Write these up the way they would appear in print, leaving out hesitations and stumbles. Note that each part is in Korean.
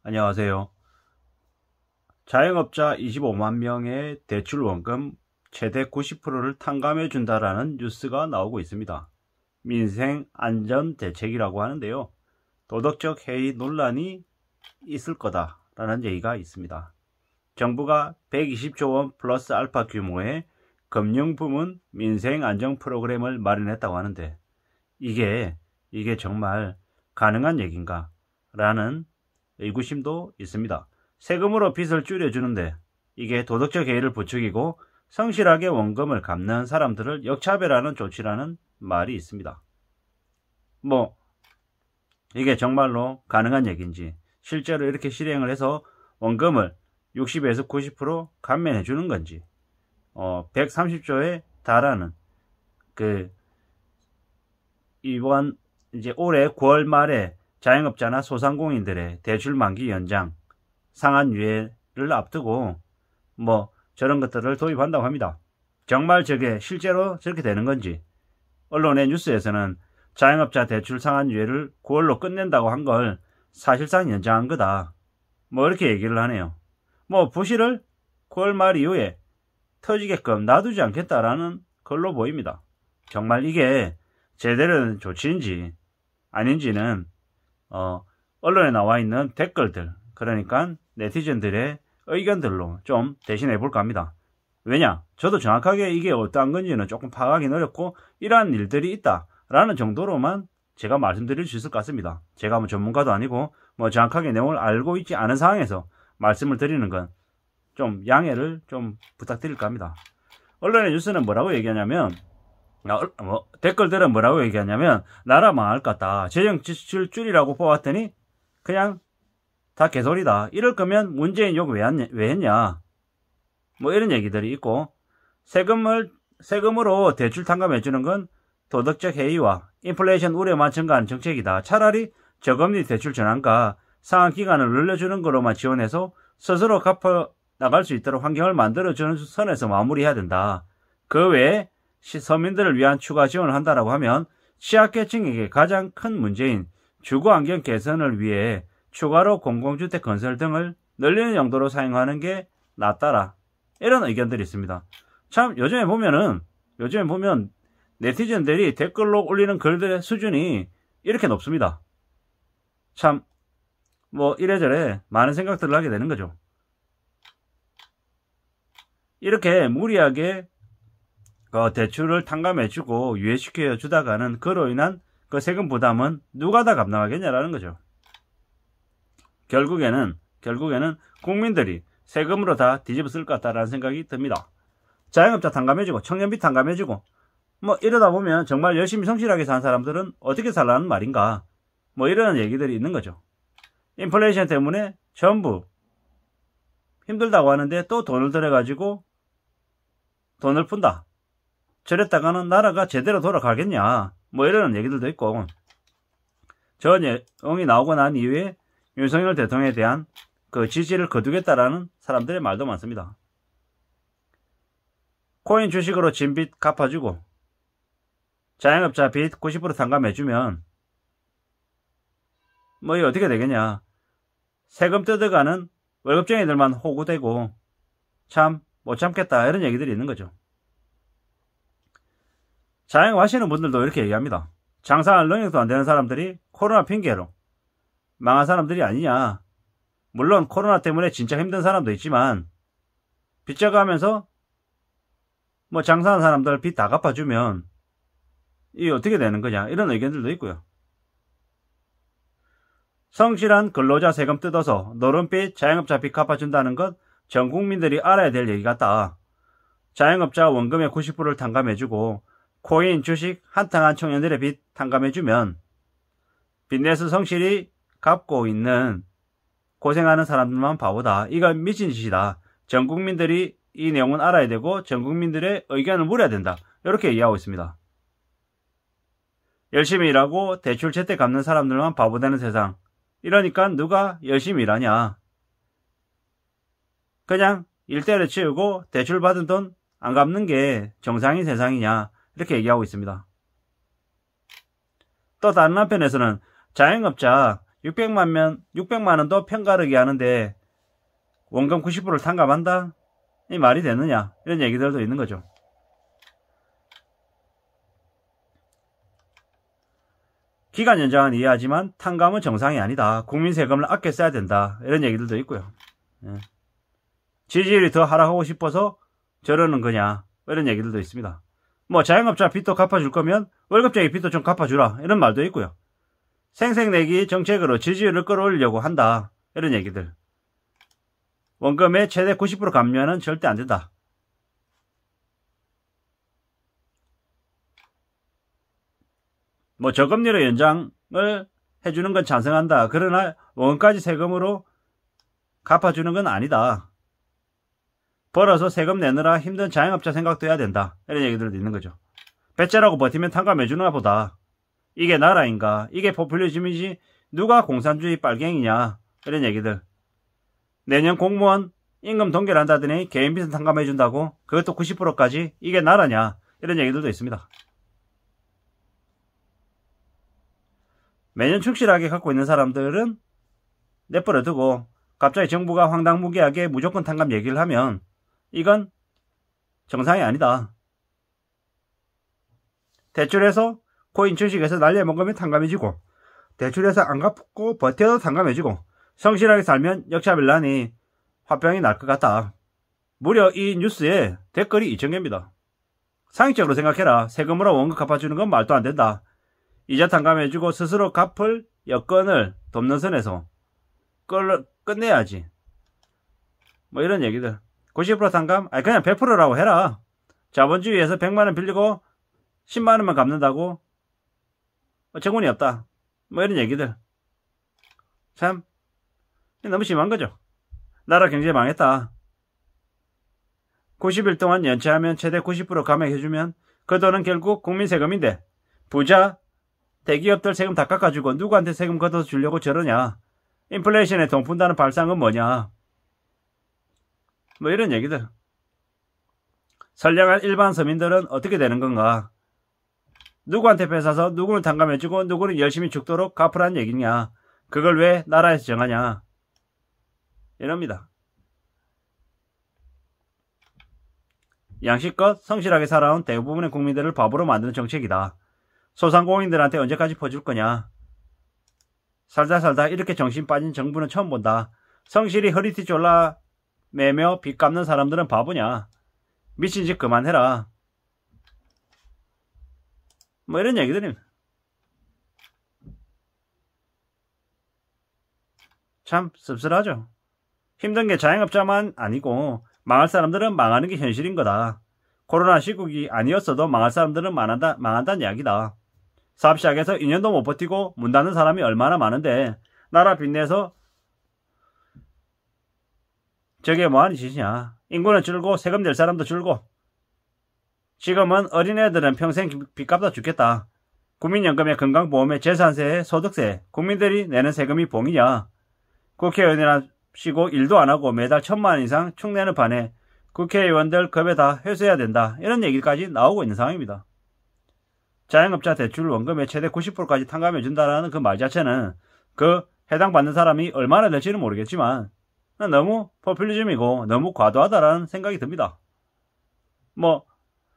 안녕하세요. 자영업자 25만 명의 대출 원금 최대 90%를 탕감해 준다라는 뉴스가 나오고 있습니다. 민생 안전 대책이라고 하는데요. 도덕적 해이 논란이 있을 거다라는 얘기가 있습니다. 정부가 120조 원 플러스 알파 규모의 금융부문 민생 안정 프로그램을 마련했다고 하는데 이게 정말 가능한 얘기인가? 라는 의구심도 있습니다. 세금으로 빚을 줄여주는데 이게 도덕적 해이를 부추기고 성실하게 원금을 갚는 사람들을 역차별하는 조치라는 말이 있습니다. 이게 정말로 가능한 얘기인지 실제로 이렇게 실행을 해서 원금을 60에서 90% 감면해 주는 건지 130조에 달하는 이번 이제 올해 9월 말에 자영업자나 소상공인들의 대출 만기 연장, 상한 유예를 앞두고 저런 것들을 도입한다고 합니다. 정말 저게 실제로 저렇게 되는 건지 언론의 뉴스에서는 자영업자 대출 상한 유예를 9월로 끝낸다고 한 걸 사실상 연장한 거다. 이렇게 얘기를 하네요. 부실을 9월 말 이후에 터지게끔 놔두지 않겠다라는 걸로 보입니다. 정말 이게 제대로 된 조치인지 아닌지는 언론에 나와 있는 댓글들, 그러니까 네티즌들의 의견들로 좀 대신해 볼까 합니다. 왜냐? 저도 정확하게 이게 어떠한 건지는 조금 파악하기 어렵고 이러한 일들이 있다라는 정도로만 제가 말씀드릴 수 있을 것 같습니다. 제가 전문가도 아니고 정확하게 내용을 알고 있지 않은 상황에서 말씀을 드리는 건 좀 양해를 좀 부탁드릴까 합니다. 언론의 뉴스는 뭐라고 얘기하냐면 댓글들은 뭐라고 얘기하냐면 나라 망할 것 같다. 재정 지출 줄이라고 뽑았더니 그냥 다 개소리다. 이럴 거면 문재인 욕 왜 했냐. 이런 얘기들이 있고 세금으로 대출 탕감해주는 건 도덕적 해이와 인플레이션 우려만 증가하는 정책이다. 차라리 저금리 대출 전환과 상환 기간을 늘려주는 거로만 지원해서 스스로 갚아 나갈 수 있도록 환경을 만들어주는 선에서 마무리해야 된다. 그 외에 서민들을 위한 추가 지원을 한다라고 하면 취약계층에게 가장 큰 문제인 주거환경 개선을 위해 추가로 공공주택 건설 등을 늘리는 용도로 사용하는 게 낫다라. 이런 의견들이 있습니다. 참 요즘에 보면 네티즌들이 댓글로 올리는 글들의 수준이 이렇게 높습니다. 참 이래저래 많은 생각들을 하게 되는 거죠. 이렇게 무리하게 대출을 탕감해주고 유예시켜 주다가는 그로 인한 그 세금 부담은 누가 다 감당하겠냐라는 거죠. 결국에는 국민들이 세금으로 다 뒤집어 쓸 것 같다라는 생각이 듭니다. 자영업자 탕감해주고 청년비 탕감해주고 이러다 보면 정말 열심히 성실하게 사는 사람들은 어떻게 살라는 말인가 이런 얘기들이 있는 거죠. 인플레이션 때문에 전부 힘들다고 하는데 또 돈을 들여가지고 돈을 푼다. 저랬다가는 나라가 제대로 돌아가겠냐. 이런 얘기들도 있고. 저 내용이 나오고 난 이후에 윤석열 대통령에 대한 그 지지를 거두겠다라는 사람들의 말도 많습니다. 코인 주식으로 진 빚 갚아주고 자영업자 빚 90% 탕감해주면 이게 어떻게 되겠냐. 세금 뜯어가는 월급쟁이들만 호구되고 참 못 참겠다 이런 얘기들이 있는 거죠. 자영업 하시는 분들도 이렇게 얘기합니다. 장사할 능력도 안 되는 사람들이 코로나 핑계로 망한 사람들이 아니냐. 물론 코로나 때문에 진짜 힘든 사람도 있지만 빚져가면서 장사하는 사람들 빚 다 갚아주면 이게 어떻게 되는 거냐 이런 의견들도 있고요. 성실한 근로자 세금 뜯어서 노름빚 자영업자 빚 갚아준다는 것 전 국민들이 알아야 될 얘기 같다. 자영업자 원금의 90%를 탕감해주고 코인, 주식, 한탕한 청년들의 빚 탕감해주면 빚내서 성실히 갚고 있는 고생하는 사람들만 바보다. 이건 미친 짓이다. 전 국민들이 이 내용은 알아야 되고 전 국민들의 의견을 물어야 된다. 이렇게 이해하고 있습니다. 열심히 일하고 대출 제때 갚는 사람들만 바보되는 세상. 이러니까 누가 열심히 일하냐. 그냥 일 때려치우고 대출 받은 돈 안 갚는 게 정상인 세상이냐. 이렇게 얘기하고 있습니다. 또 다른 한편에서는 자영업자 600만 원도 편가르기 하는데 원금 90%를 탕감한다? 이 말이 되느냐? 이런 얘기들도 있는 거죠. 기간 연장은 이해하지만 탕감은 정상이 아니다. 국민 세금을 아껴 써야 된다. 이런 얘기들도 있고요. 지지율이 더 하락하고 싶어서 저러는 거냐? 이런 얘기들도 있습니다. 뭐 자영업자 빚도 갚아줄 거면 월급쟁이 빚도 좀 갚아주라. 이런 말도 있고요. 생색내기 정책으로 지지율을 끌어올리려고 한다. 이런 얘기들. 원금의 최대 90% 감면은 절대 안 된다. 뭐 저금리로 연장을 해주는 건 찬성한다. 그러나 원금까지 세금으로 갚아주는 건 아니다. 벌어서 세금 내느라 힘든 자영업자 생각도 해야 된다. 이런 얘기들도 있는 거죠. 배째라고 버티면 탕감해주나 보다. 이게 나라인가? 이게 포퓰리즘이지 누가 공산주의 빨갱이냐? 이런 얘기들. 내년 공무원 임금 동결 한다더니 개인비선 탕감해준다고? 그것도 90%까지? 이게 나라냐? 이런 얘기들도 있습니다. 매년 충실하게 갖고 있는 사람들은 내버려 두고 갑자기 정부가 황당무계하게 무조건 탕감 얘기를 하면 이건 정상이 아니다. 대출해서 코인 주식에서 날려먹으면 탕감해지고 대출해서 안 갚고 버텨도 탕감해지고 성실하게 살면 역차별난이 화병이 날 것 같다. 무려 이 뉴스에 댓글이 2000개입니다. 상식적으로 생각해라. 세금으로 원금 갚아주는 건 말도 안 된다. 이자 탕감해주고 스스로 갚을 여건을 돕는 선에서 끝내야지. 뭐 이런 얘기들. 90% 탕감? 아니 그냥 100%라고 해라. 자본주의에서 100만원 빌리고 10만원만 갚는다고? 정운이 없다. 뭐 이런 얘기들. 참 너무 심한 거죠. 나라 경제 망했다. 90일 동안 연체하면 최대 90% 감액해주면 그 돈은 결국 국민 세금인데 부자 대기업들 세금 다 깎아주고 누구한테 세금 걷어서 주려고 저러냐. 인플레이션에 돈 푼다는 발상은 뭐냐. 뭐 이런 얘기들. 선량한 일반 서민들은 어떻게 되는 건가. 누구한테 뺏어서 누구는 탕감해주고 누구는 열심히 죽도록 갚으라는 얘기냐. 그걸 왜 나라에서 정하냐. 이럽니다. 양식껏 성실하게 살아온 대부분의 국민들을 바보로 만드는 정책이다. 소상공인들한테 언제까지 퍼줄 거냐. 살다 이렇게 정신 빠진 정부는 처음 본다. 성실히 허리띠 졸라 매며 빚 갚는 사람들은 바보냐. 미친 짓 그만해라. 뭐 이런 얘기들입니다. 참 씁쓸하죠. 힘든 게 자영업자만 아니고 망할 사람들은 망하는 게 현실인 거다. 코로나 시국이 아니었어도 망할 사람들은 망한다는 이야기다. 사업 시작해서 2년도 못 버티고 문 닫는 사람이 얼마나 많은데 나라 빚내서 저게 뭐하는 짓이냐. 인구는 줄고 세금 낼 사람도 줄고 지금은 어린애들은 평생 빚 갚다 죽겠다. 국민연금에 건강보험에 재산세에 소득세 국민들이 내는 세금이 봉이냐. 국회의원이나 쉬고 일도 안하고 매달 1000만원 이상 축내는 판에 국회의원들 급여 다 회수해야 된다. 이런 얘기까지 나오고 있는 상황입니다. 자영업자 대출 원금의 최대 90%까지 탕감해준다라는 그 말 자체는 그 해당받는 사람이 얼마나 될지는 모르겠지만 너무 포퓰리즘이고 너무 과도하다라는 생각이 듭니다. 뭐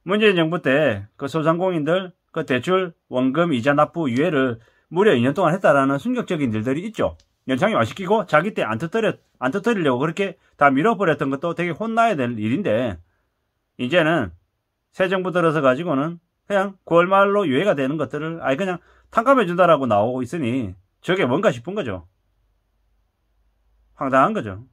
문재인 정부 때 그 소상공인들 그 대출 원금 이자 납부 유예를 무려 2년 동안 했다라는 충격적인 일들이 있죠. 연장이 완시키고 자기 때 안 터뜨리려고 그렇게 다 밀어버렸던 것도 되게 혼나야 될 일인데 이제는 새 정부 들어서 가지고는 그냥 9월 말로 유예가 되는 것들을 아예 그냥 탕감해준다라고 나오고 있으니 저게 뭔가 싶은 거죠. 황당한 거죠.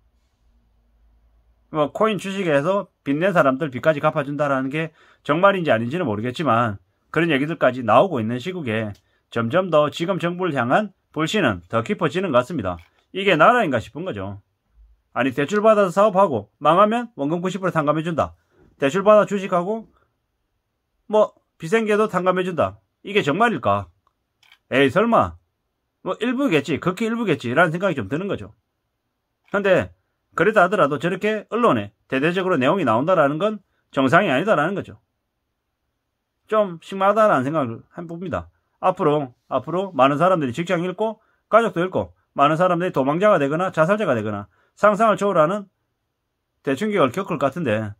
뭐 코인 주식에서 빚낸 사람들 빚까지 갚아준다라는 게 정말인지 아닌지는 모르겠지만 그런 얘기들까지 나오고 있는 시국에 점점 더 지금 정부를 향한 불신은 더 깊어지는 것 같습니다. 이게 나라인가 싶은 거죠. 아니 대출받아서 사업하고 망하면 원금 90% 탕감해준다. 대출받아 주식하고 뭐 비생겨도 탕감해준다. 이게 정말일까? 에이 설마 뭐 일부겠지 극히 일부겠지 라는 생각이 좀 드는 거죠. 근데 그랬다 하더라도 저렇게 언론에 대대적으로 내용이 나온다라는 건 정상이 아니다라는 거죠. 좀 심하다라는 생각을 해봅니다. 앞으로 많은 사람들이 직장 잃고 가족도 잃고 많은 사람들이 도망자가 되거나 자살자가 되거나 상상을 초월하는 대충격을 겪을 것 같은데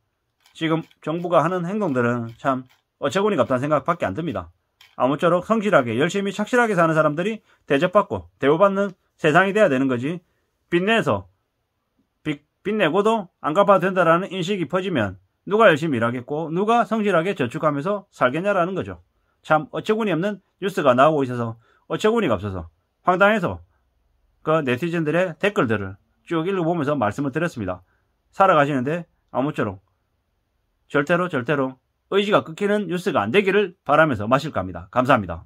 지금 정부가 하는 행동들은 참 어처구니가 없다는 생각밖에 안 듭니다. 아무쪼록 성실하게 열심히 착실하게 사는 사람들이 대접받고 대우받는 세상이 돼야 되는 거지, 빚내고도 안 갚아도 된다라는 인식이 퍼지면 누가 열심히 일하겠고 누가 성실하게 저축하면서 살겠냐라는 거죠. 참 어처구니 없는 뉴스가 나오고 있어서 어처구니가 없어서 황당해서 그 네티즌들의 댓글들을 쭉 읽어보면서 말씀을 드렸습니다. 살아가시는데 아무쪼록 절대로 의지가 끊기는 뉴스가 안 되기를 바라면서 마실까 합니다. 감사합니다.